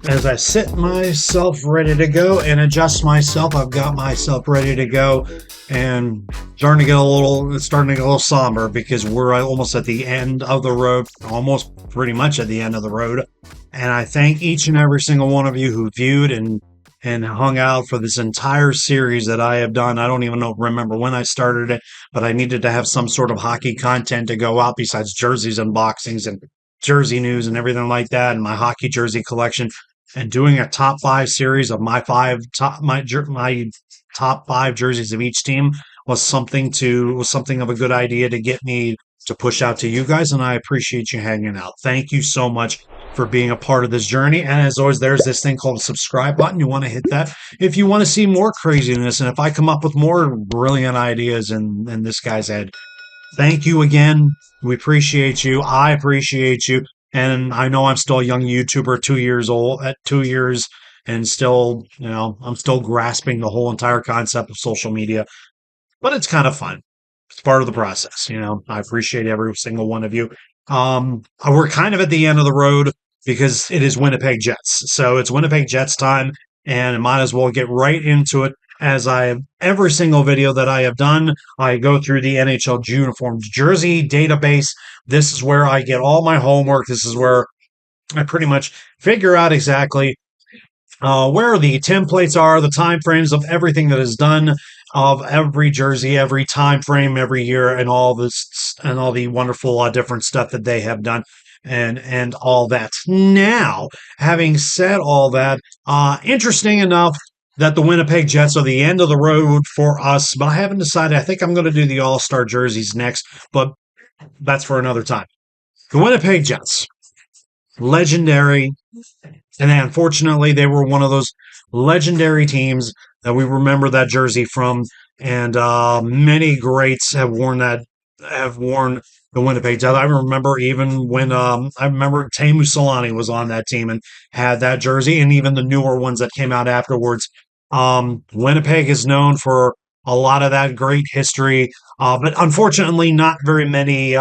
as I sit myself ready to go and adjust myself, I've got myself ready to go, and it's starting to get a little somber because we're almost at the end of the road, almost pretty much at the end of the road. And I thank each and every single one of you who viewed and hung out for this entire series that I have done. I don't even remember when I started it, but I needed to have some sort of hockey content to go out besides jerseys unboxings and jersey news and everything like that, and my hockey jersey collection. And doing a top five series of my top five jerseys of each team was something of a good idea to get me to push out to you guys, and I appreciate you hanging out. Thank you so much for being a part of this journey. And as always, there's this thing called the subscribe button. You want to hit that if you want to see more craziness, and if I come up with more brilliant ideas in this guy's head. Thank you again. We appreciate you. I appreciate you. And I know I'm still a young YouTuber, 2 years old, at 2 years, and still, I'm still grasping the whole entire concept of social media. But it's kind of fun. It's part of the process. I appreciate every single one of you. We're kind of at the end of the road because it is Winnipeg Jets. So it's Winnipeg Jets time, and I might as well get right into it. As every single video that I have done, I go through the NHL uniform jersey database. This is where I get all my homework. This is where I pretty much figure out exactly where the templates are, the time frames of everything that is done, of every jersey, every time frame, every year, and all this and all the wonderful different stuff that they have done. And all that. Now, having said all that, interesting enough that the Winnipeg Jets are the end of the road for us, but I haven't decided. I think I'm going to do the All-Star jerseys next, but that's for another time. The Winnipeg Jets, legendary, and unfortunately, they were one of those legendary teams that we remember that jersey from, and many greats have worn the Winnipeg Jets. I remember even when Teemu Selanne was on that team and had that jersey, and even the newer ones that came out afterwards. Winnipeg is known for a lot of that great history, but unfortunately, not very many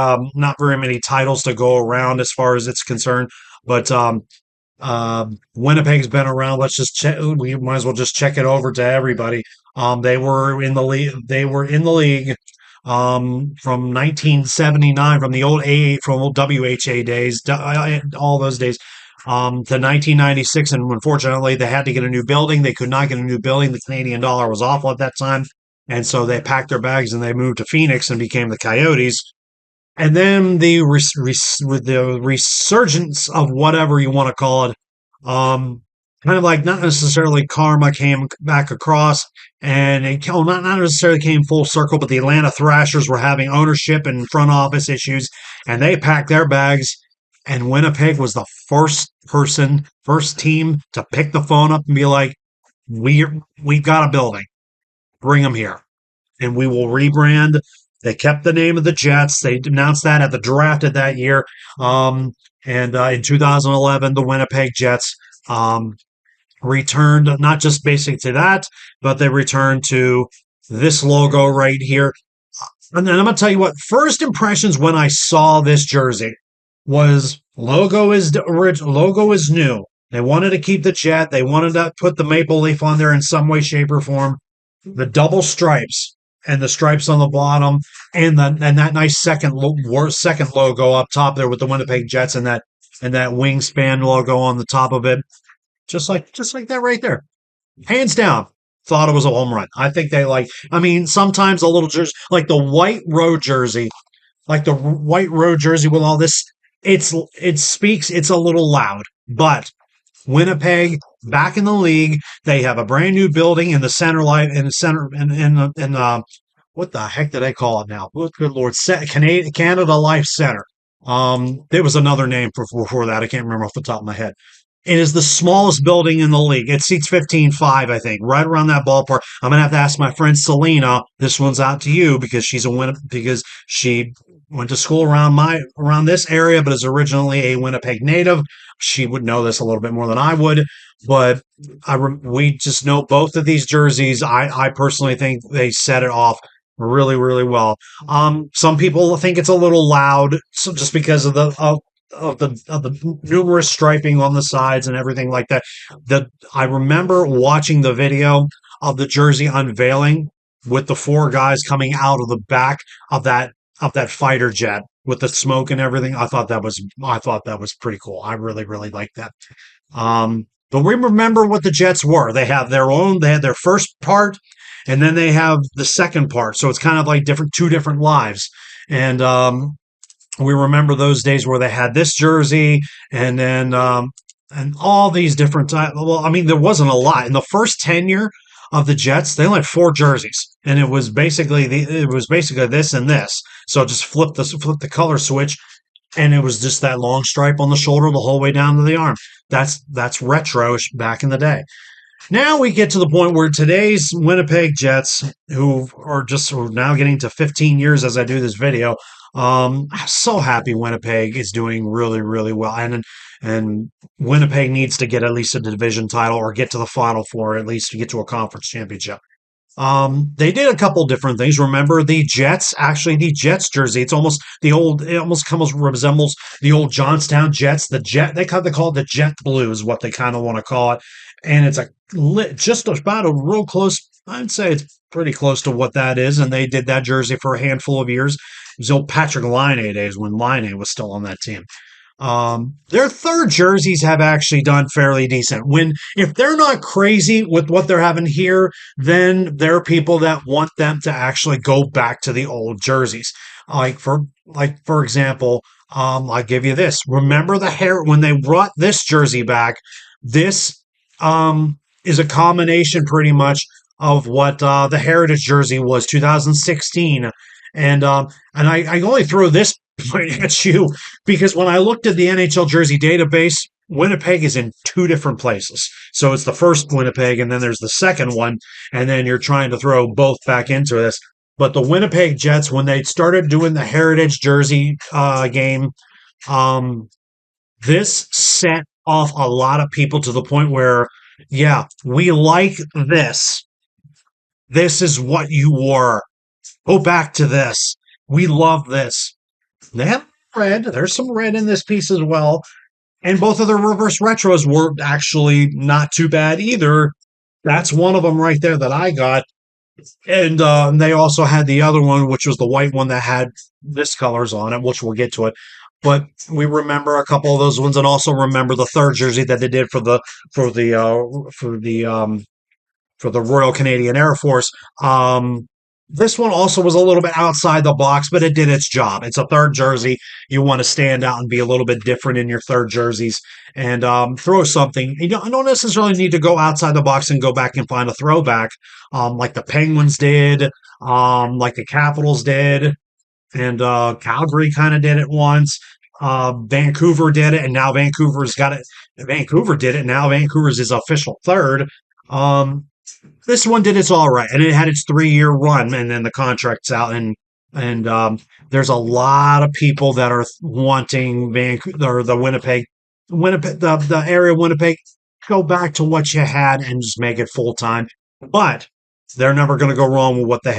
titles to go around as far as it's concerned. But Winnipeg's been around. Let's just check. We might as well just check it over to everybody. They were in the league. They were in the league from 1979, from the old WHA days, all those days, to 1996, and unfortunately, they had to get a new building. They could not get a new building. The Canadian dollar was awful at that time, and so they packed their bags and they moved to Phoenix and became the Coyotes. And then the resurgence of whatever you want to call it, kind of like not necessarily karma came back across, and not necessarily came full circle, but the Atlanta Thrashers were having ownership and front office issues, and they packed their bags, and Winnipeg was the first team to pick the phone up and be like, we've got a building, bring them here, and we will rebrand. They kept the name of the Jets. They announced that at the draft of that year. And in 2011, the Winnipeg Jets returned not just basic to that, but they returned to this logo right here. And then I'm going to tell you what, first impressions when I saw this jersey was logo is new. They wanted to keep the Jet. They wanted to put the maple leaf on there in some way, shape, or form. The double stripes. And the stripes on the bottom, and that nice second logo up top there with the Winnipeg Jets and that wingspan logo on the top of it, just like that right there. Hands down, thought it was a home run. I think sometimes a little jersey like the white road jersey, with all this, it speaks. It's a little loud, but Winnipeg back in the league. They have a brand new building in the center what the heck did I call it now? Good Lord, Canada Life Center. There was another name before that. I can't remember off the top of my head. It is the smallest building in the league. It seats 15,500, I think, right around that ballpark. I'm gonna have to ask my friend Selena. This one's out to you because because she went to school around this area, but is originally a Winnipeg native. She would know this a little bit more than I would, but we just know both of these jerseys. I personally think they set it off really, really well. Some people think it's a little loud, so just because of of the numerous striping on the sides and everything like that. The I remember watching the video of the jersey unveiling with the four guys coming out of the back of that fighter jet with the smoke and everything. I thought that was pretty cool. I really really liked that. But we remember what the Jets were. They had their first part, and then they have the second part. So it's kind of like two different lives. And we remember those days where they had this jersey, and then and all these different types. Well, I mean, there wasn't a lot in the first tenure of the Jets. They only had four jerseys, and it was basically this and this. So just flip the color switch, and it was just that long stripe on the shoulder the whole way down to the arm. That's retro back in the day. Now we get to the point where today's Winnipeg Jets, who are just now getting to 15 years as I do this video, I'm so happy Winnipeg is doing really, really well, and Winnipeg needs to get at least a division title or get to the Final Four, at least to get to a conference championship. They did a couple different things. Remember the Jets? Actually, the Jets jersey. It almost comes resembles the old Johnstown Jets. The Jet. They call it the Jet Blue is what they kind of want to call it, and it's just about a real close. I'd say it's pretty close to what that is. And they did that jersey for a handful of years. It was the old Patrick Laine days when Laine was still on that team. Their third jerseys have actually done fairly decent. If they're not crazy with what they're having here, then there are people that want them to actually go back to the old jerseys. For example, I'll give you this. Remember the hair when they brought this jersey back? This is a combination pretty much of what the Heritage jersey was 2016. And I only throw this point at you because when I looked at the NHL jersey database, Winnipeg is in two different places. So it's the first Winnipeg, and then there's the second one, and then you're trying to throw both back into this. But the Winnipeg Jets, when they started doing the Heritage jersey game, this set off a lot of people to the point where, yeah, we like this. This is what you wore. Go back to this. We love this. They have red. There's some red in this piece as well. And both of the reverse retros were actually not too bad either. That's one of them right there that I got. And they also had the other one, which was the white one that had this colors on it, which we'll get to it. But we remember a couple of those ones, and also remember the third jersey that they did for the Royal Canadian Air Force. This one also was a little bit outside the box, but it did its job. It's a third jersey. You want to stand out and be a little bit different in your third jerseys and throw something. You don't necessarily need to go outside the box and go back and find a throwback like the Penguins did, like the Capitals did, and Calgary kind of did it once. Vancouver did it, and now Vancouver's got it. Vancouver did it. Now Vancouver's is official third. This one did its all right, and it had its 3-year run, and then the contract's out, and there's a lot of people that are wanting Vancouver or the the area of Winnipeg, go back to what you had and just make it full time. But they're never going to go wrong with what they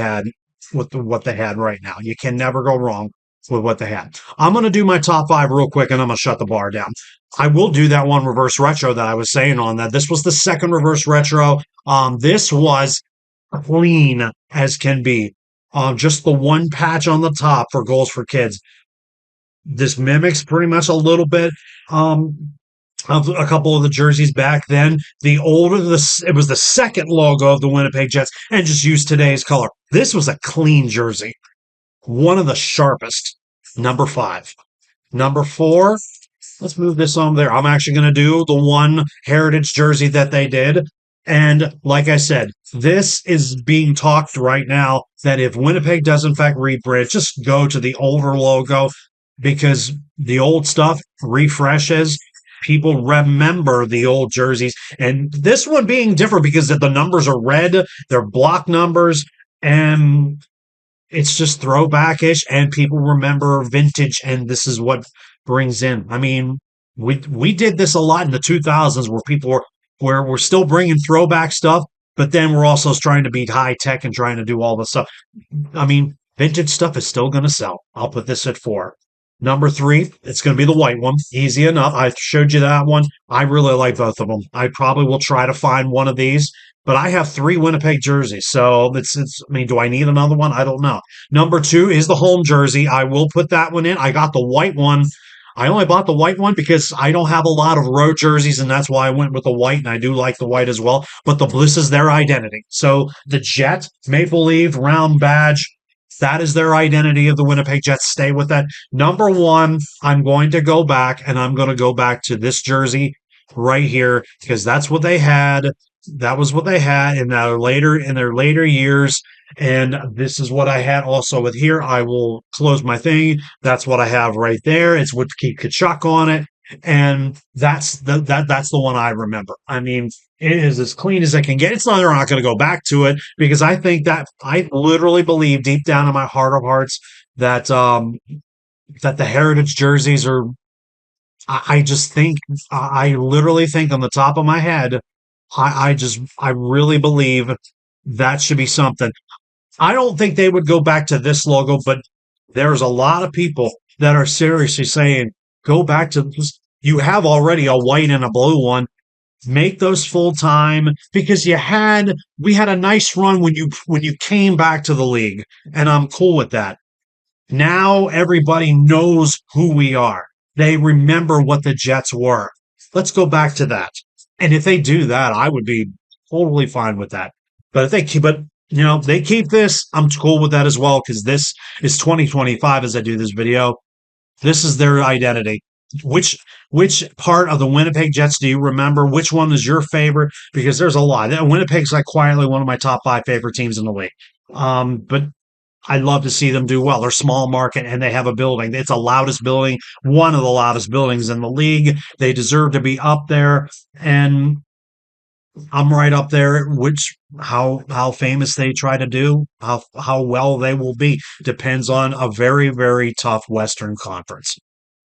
had right now. You can never go wrong with what they had. I'm going to do my top 5 real quick, and I'm going to shut the bar down. I will do that one reverse retro that I was saying on that. This was the second reverse retro. This was clean as can be. Just the one patch on the top for Goals for Kids. This mimics pretty much a little bit of a couple of the jerseys back then. It was the second logo of the Winnipeg Jets, and just used today's color. This was a clean jersey. One of the sharpest. Number 5. Number 4. Let's move this on there. I'm actually going to do the one Heritage jersey that they did. And like I said, this is being talked right now that if Winnipeg does in fact rebrand, just go to the older logo because the old stuff refreshes. People remember the old jerseys. And this one being different because the numbers are red, they're block numbers, and it's just throwback-ish, and people remember vintage, and this is what brings in. I mean, we did this a lot in the 2000s where we're still bringing throwback stuff, but then we're also trying to be high tech and trying to do all the stuff. I mean, vintage stuff is still going to sell. I'll put this at 4. Number three, it's going to be the white one. Easy enough. I showed you that one. I really like both of them. I probably will try to find one of these, but I have three Winnipeg jerseys. So I mean, do I need another one? I don't know. Number two is the home jersey. I will put that one in. I got the white one. I only bought the white one because I don't have a lot of road jerseys, and that's why I went with the white, and I do like the white as well. But this is their identity. So the Jet, Maple Leaf, round badge, that is their identity of the Winnipeg Jets. Stay with that. Number one, I'm going to go back and I'm going to go back to this jersey right here because that's what they had. That was what they had in their later years. And this is what I had also with here. I will close my thing. That's what I have right there. It's with Keith Kachuk on it. And that's the one I remember. I mean, it is as clean as I can get. It's not they're not going to go back to it because I think that I literally believe deep down in my heart of hearts that that the heritage jerseys are. I just think I literally think on the top of my head, I really believe that should be something. I don't think they would go back to this logo, but there's a lot of people that are seriously saying go back to this. You have already a white and a blue one, make those full time because we had a nice run when you came back to the league, and I'm cool with that. Now everybody knows who we are. They remember what the Jets were. Let's go back to that. And if they do that, I would be totally fine with that. But if they keep but they keep this, I'm cool with that as well because this is 2025 as I do this video. This is their identity. Which part of the Winnipeg Jets do you remember? Which one is your favorite? Because there's a lot. Winnipeg's like quietly one of my top five favorite teams in the league. But I'd love to see them do well. They're small market and they have a building. It's the loudest building, one of the loudest buildings in the league. They deserve to be up there. And I'm right up there. How famous they try to do, how well they will be depends on a very very tough Western Conference.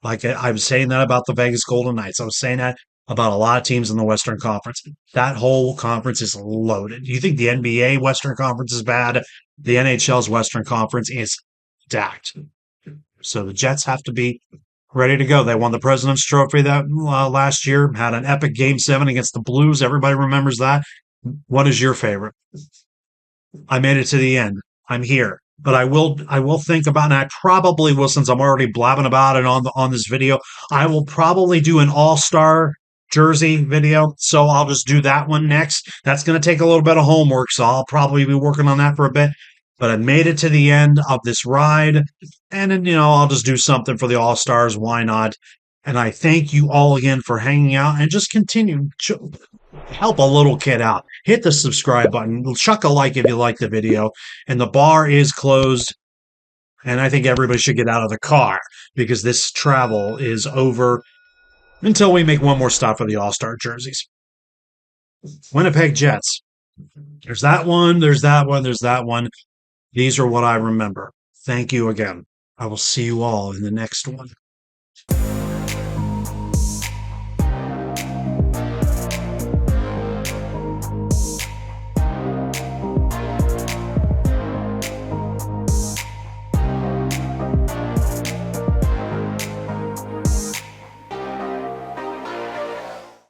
Like I was saying that about the Vegas Golden Knights. I was saying that about a lot of teams in the Western Conference. That whole conference is loaded. You think the NBA Western Conference is bad? The NHL's Western Conference is stacked. So the Jets have to be ready to go. They won the President's Trophy that last year, had an epic Game 7 against the Blues. Everybody remembers that. What is your favorite? I made it to the end. I'm here. But I will think about, and I probably will, since I'm already blabbing about it on this video, I will probably do an all-star jersey video. So I'll just do that one next. That's going to take a little bit of homework, so I'll probably be working on that for a bit. But I made it to the end of this ride, and then, I'll just do something for the all-stars. Why not? And I thank you all again for hanging out and just continue help a little kid out. Hit the subscribe button. Chuck a like if you like the video. And the bar is closed. And I think everybody should get out of the car because this travel is over until we make one more stop for the All-Star jerseys. Winnipeg Jets. There's that one. There's that one. There's that one. These are what I remember. Thank you again. I will see you all in the next one.